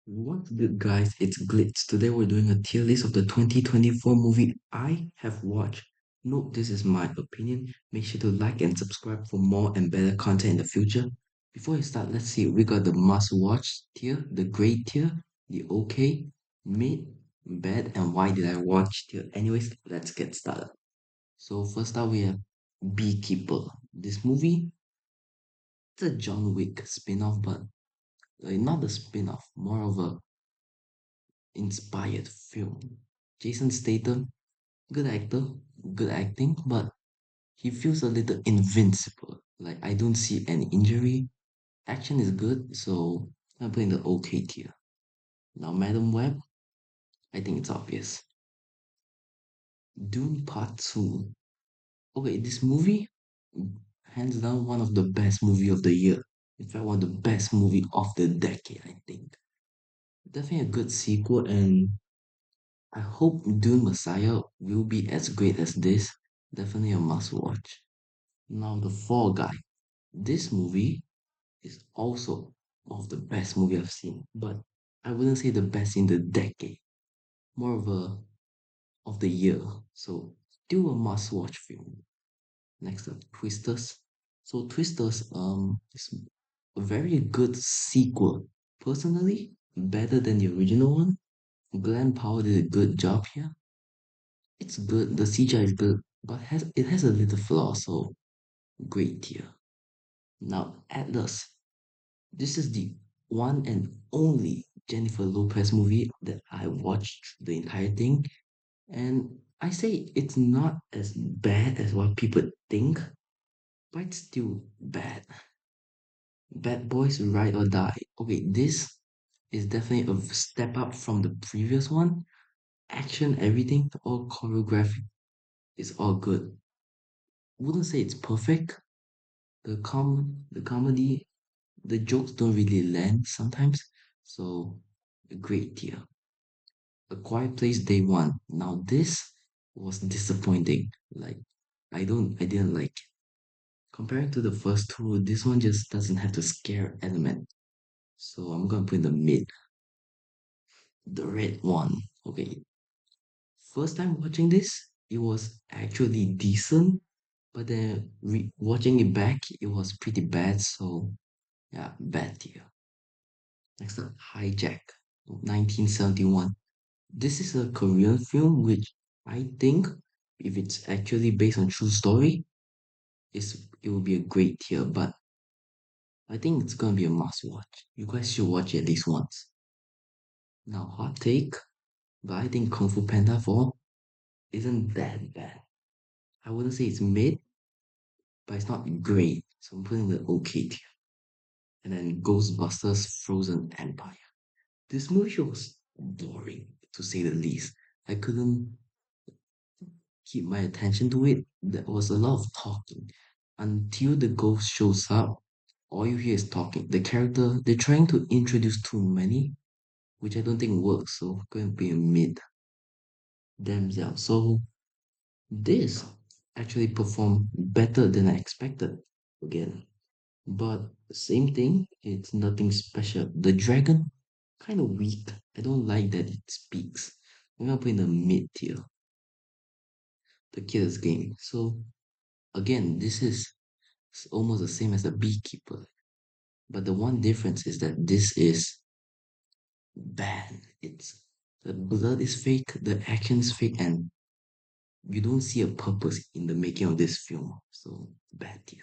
What's good, guys? It's Glitz. Today we're doing a tier list of the 2024 movie I have watched. Note this is my opinion. Make sure to like and subscribe for more and better content in the future. Before we start, let's see. We got the must watch tier, the great tier, the okay, mid, bad, and why did I watch tier. Anyways, let's get started. So, first up, we have Beekeeper. This movie, it's a John Wick spin off, but not a spin off, more of a inspired film. Jason Statham, good actor, good acting, but he feels a little invincible. Like I don't see any injury. Action is good, so I'm putting the okay tier. Now, Madam Web, I think it's obvious. Dune Part 2. Okay, this movie, hands down, one of the best movie of the year. In fact, one of the best movie of the decade, I think. Definitely a good sequel, and I hope Dune Messiah will be as great as this. Definitely a must watch. Now, The Fall Guy. This movie is also one of the best movie I've seen, but I wouldn't say the best in the decade. More of a of the year. So still a must watch film. Next up, Twisters. So Twisters is a very good sequel. Personally, better than the original one. Glenn Powell did a good job here. It's good. The CGI is good, but it has a little flaw. So great tier. Now Atlas. This is the one and only Jennifer Lopez movie that I watched the entire thing, and I say it's not as bad as what people think, but it's still bad. Bad Boys Ride or Die. Okay, this is definitely a step up from the previous one. Action, everything, all choreography is all good. Wouldn't say it's perfect. The comedy, the jokes don't really land sometimes. So a great tier. A Quiet Place Day One. Now this was disappointing. Like I didn't like it. Comparing to the first two, this one just doesn't have the scare element. So I'm gonna put in the mid. The red one. Okay. First time watching this, it was actually decent, but then watching it back, it was pretty bad. So yeah, bad tier. Next up, Hijack, 1971. This is a Korean film which I think if it's actually based on true story, it will be a great tier, but I think it's gonna be a must watch. You guys should watch it at least once. Now, hot take, but I think Kung Fu Panda 4 isn't that bad. I wouldn't say it's mid, but it's not great. So I'm putting the okay tier. And then Ghostbusters Frozen Empire. This movie was boring, to say the least. I couldn't keep my attention to it. There was a lot of talking. Until the ghost shows up, all you hear is talking. The character, they're trying to introduce too many, which I don't think works, so going to be a mid themselves. So this actually performed better than I expected again. But same thing, it's nothing special. The dragon, kind of weak. I don't like that it speaks. I'm gonna put in the mid tier, the killer's game. So again, this is almost the same as the beekeeper. But the one difference is that this is bad. It's the blood is fake, the action is fake, and you don't see a purpose in the making of this film. So bad tier.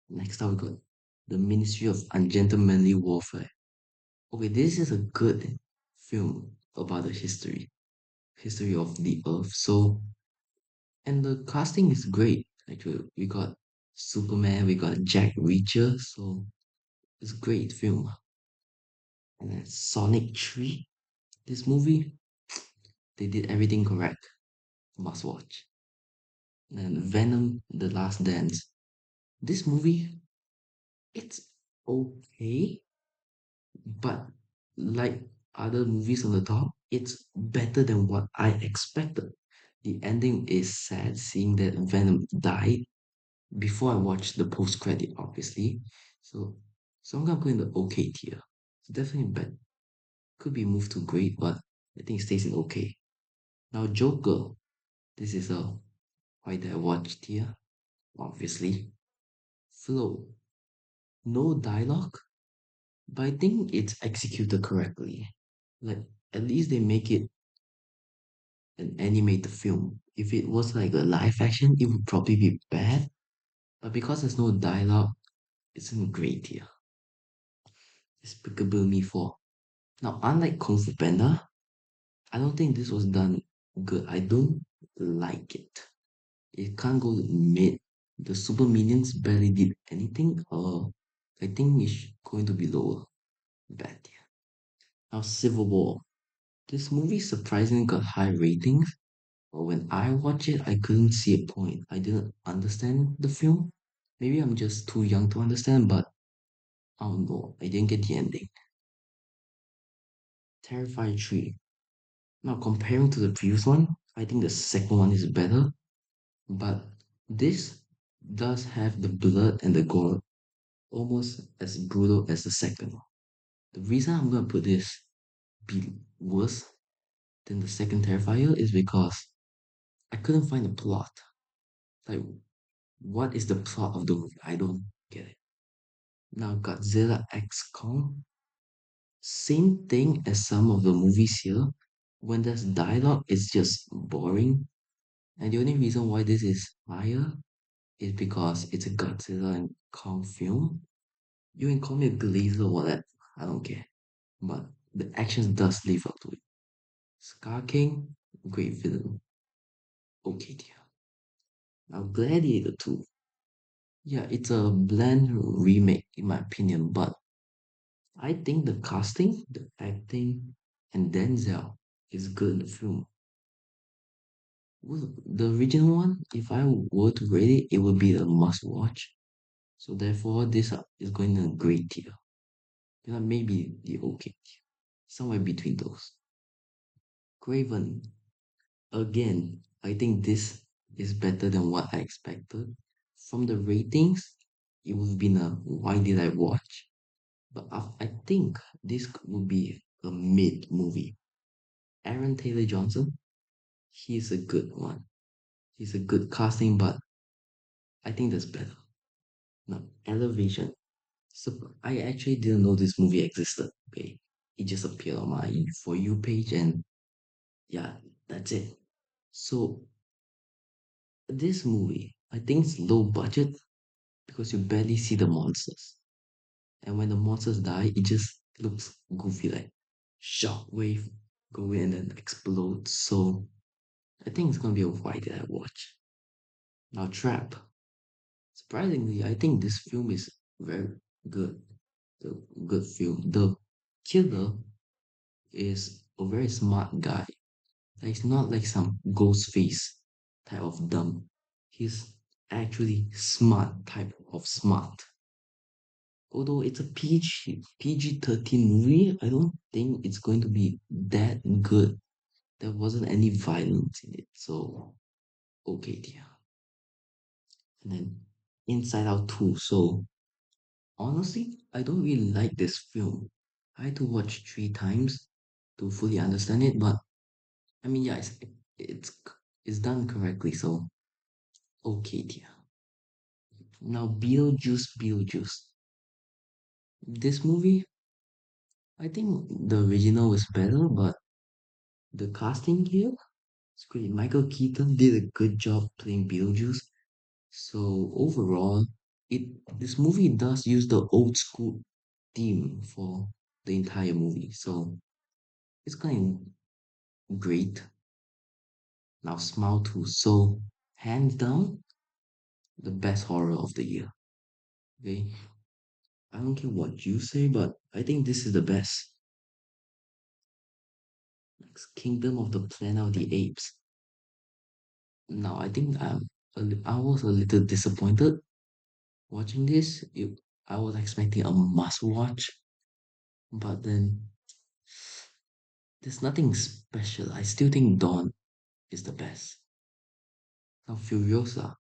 Next up we got The Ministry of Ungentlemanly Warfare. Okay, this is a good film about the history of the earth. So and the casting is great. Actually, we got Superman, we got Jack Reacher, so it's a great film. And then Sonic 3. This movie, they did everything correct. Must watch. And Venom, The Last Dance. This movie, it's okay, but like other movies on the top, it's better than what I expected. The ending is sad, seeing that Venom died before I watched the post credit, obviously. So, so I'm gonna put in the okay tier. It's definitely better. Could be moved to great, but I think it stays in okay. Now, Joker. This is a why did I watch here? Obviously. Flow. No dialogue, but I think it's executed correctly. Like, at least they make it an animated film. If it was like a live action, it would probably be bad. But because there's no dialogue, it's in great here. Despicable Me 4. Now, unlike Kung Fu Panda, I don't think this was done good. I don't like it. It can't go mid. The Super Minions barely did anything. I think it's going to be lower. Bad here. Now, Civil War. This movie surprisingly got high ratings, but when I watched it, I couldn't see a point. I didn't understand the film. Maybe I'm just too young to understand, but I don't know. I didn't get the ending. Terrifier 3. Now, comparing to the previous one, I think the second one is better, but this does have the blood and the gore almost as brutal as the second one. The reason I'm gonna put this be worse than the second Terrifier is because I couldn't find a plot. Like, what is the plot of the movie? I don't get it. Now, Godzilla X Kong, same thing as some of the movies here. When there's dialogue, it's just boring. And the only reason why this is higher is because it's a Godzilla and Kong film. You can call me a glazer or whatever. I don't care. But the action does live up to it. Scar King, great villain. Okay, dear. Now, Gladiator 2. Yeah, it's a bland remake, in my opinion, but I think the casting, the acting, and Denzel is good in the film. Well, the original one, if I were to rate it, it would be a must watch. So therefore, this is going to a great tier. Maybe the okay tier. Somewhere between those. Craven, again, I think this is better than what I expected. From the ratings, it would have been a why did I watch? But I think this would be a mid movie. Aaron Taylor Johnson, he's a good one. He's a good casting, but I think that's better. Now, Elevation. So I actually didn't know this movie existed. Okay, it just appeared on my For You page, and yeah, that's it. So this movie, I think it's low budget because you barely see the monsters, and when the monsters die, it just looks goofy, like shockwave go in and then explode. So I think it's gonna be a why did I watch. Now Trap. Surprisingly, I think this film is very good. The good film. The killer is a very smart guy. Like, he's not like some ghost face type of dumb. He's actually smart type of smart. Although it's a PG-13 movie, I don't think it's going to be that good. There wasn't any violence in it, so okay, dear. And then Inside Out 2. So honestly, I don't really like this film. I had to watch 3 times to fully understand it, but I mean, yeah, it's it's done correctly, so okay, dear. Now, Beetlejuice. This movie, I think the original was better, but the casting here is great. Michael Keaton did a good job playing Beetlejuice. So overall, it this movie does use the old school theme for the entire movie. So it's kind of great. Now, Smile 2. So hands down, the best horror of the year. Okay, I don't care what you say, but I think this is the best. Next, Kingdom of the Planet of the Apes. Now, I think I was a little disappointed watching this. I was expecting a must watch, but then there's nothing special. I still think Dawn is the best. Now, Furiosa.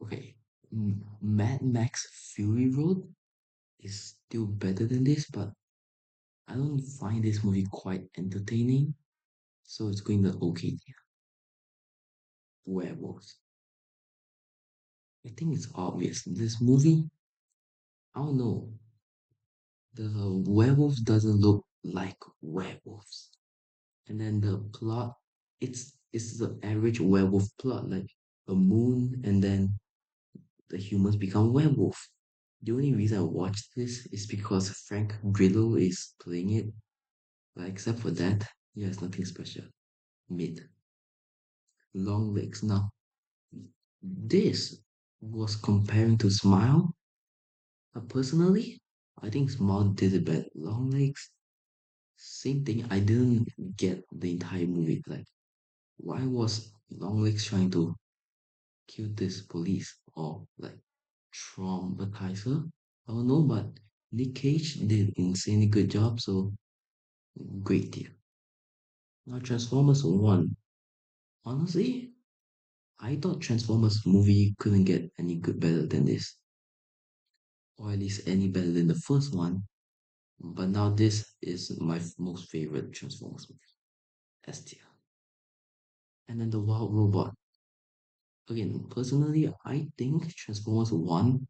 Okay, Mad Max Fury Road is still better than this, but I don't find this movie quite entertaining, so it's going to okay tier. Werewolves. I think it's obvious. This movie, I don't know, the werewolves doesn't look like werewolves. And then the plot, it's the average werewolf plot, like a moon, and then the humans become werewolf. The only reason I watched this is because Frank Grillo is playing it. But except for that, yeah, it's nothing special. Mid. Long legs. Now, this was comparing to Smile. Personally, I think Smile did it better. Long legs, same thing. I didn't get the entire movie. Like, why was Long legs trying to kill this police or like traumatize her? I don't know, but Nick Cage did insanely good job, so great deal. Now Transformers 1. Honestly, I thought Transformers movie couldn't get any good better than this, or at least any better than the first one. But now this is my most favorite Transformers movie, S tier. And then the Wild Robot. Again, personally, I think Transformers 1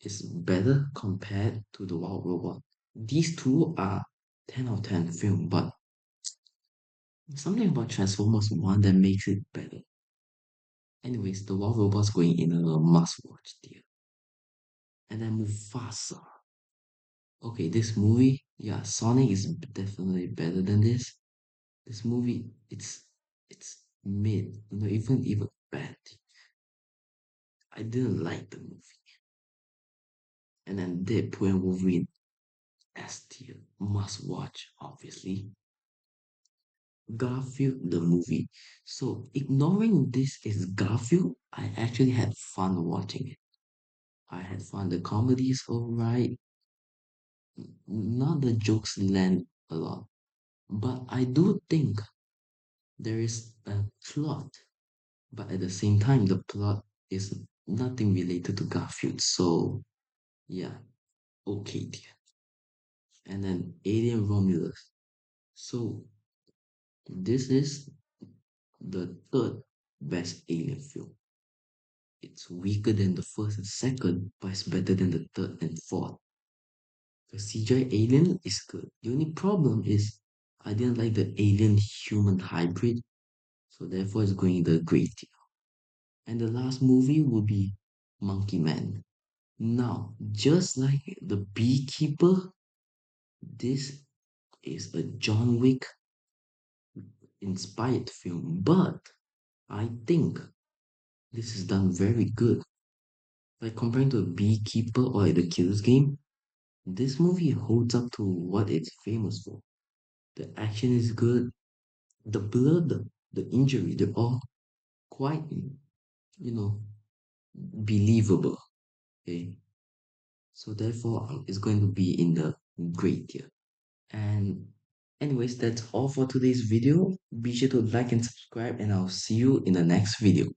is better compared to the Wild Robot. These two are 10 out of 10 film, but something about Transformers 1 that makes it better. Anyways, the Wild Robot's going in a must watch tier. And then Mufasa. Okay, this movie, yeah, Sonic is definitely better than this. This movie, it's mid, even bad. I didn't like the movie. And then Deadpool and Wolverine, S tier, must watch, obviously. Garfield the movie. So ignoring this is Garfield, I actually had fun watching it. I had fun. The comedy is alright. Not the jokes land a lot, but I do think there is a plot. But at the same time, the plot is nothing related to Garfield. So yeah, okay, dear. And then Alien Romulus. So this is the third best Alien film. It's weaker than the first and second, but it's better than the third and fourth. The CGI alien is good. The only problem is I didn't like the alien human hybrid, so therefore it's going the great tier. And the last movie will be Monkey Man. Now, just like The Beekeeper, this is a John Wick inspired film, but I think this is done very good. Like comparing to a Beekeeper or like the Killer's Game, this movie holds up to what it's famous for. The action is good, the blood, the injury, they're all quite, you know, believable. Okay, so therefore it's going to be in the great tier. And anyways, that's all for today's video. Be sure to like and subscribe, and I'll see you in the next video.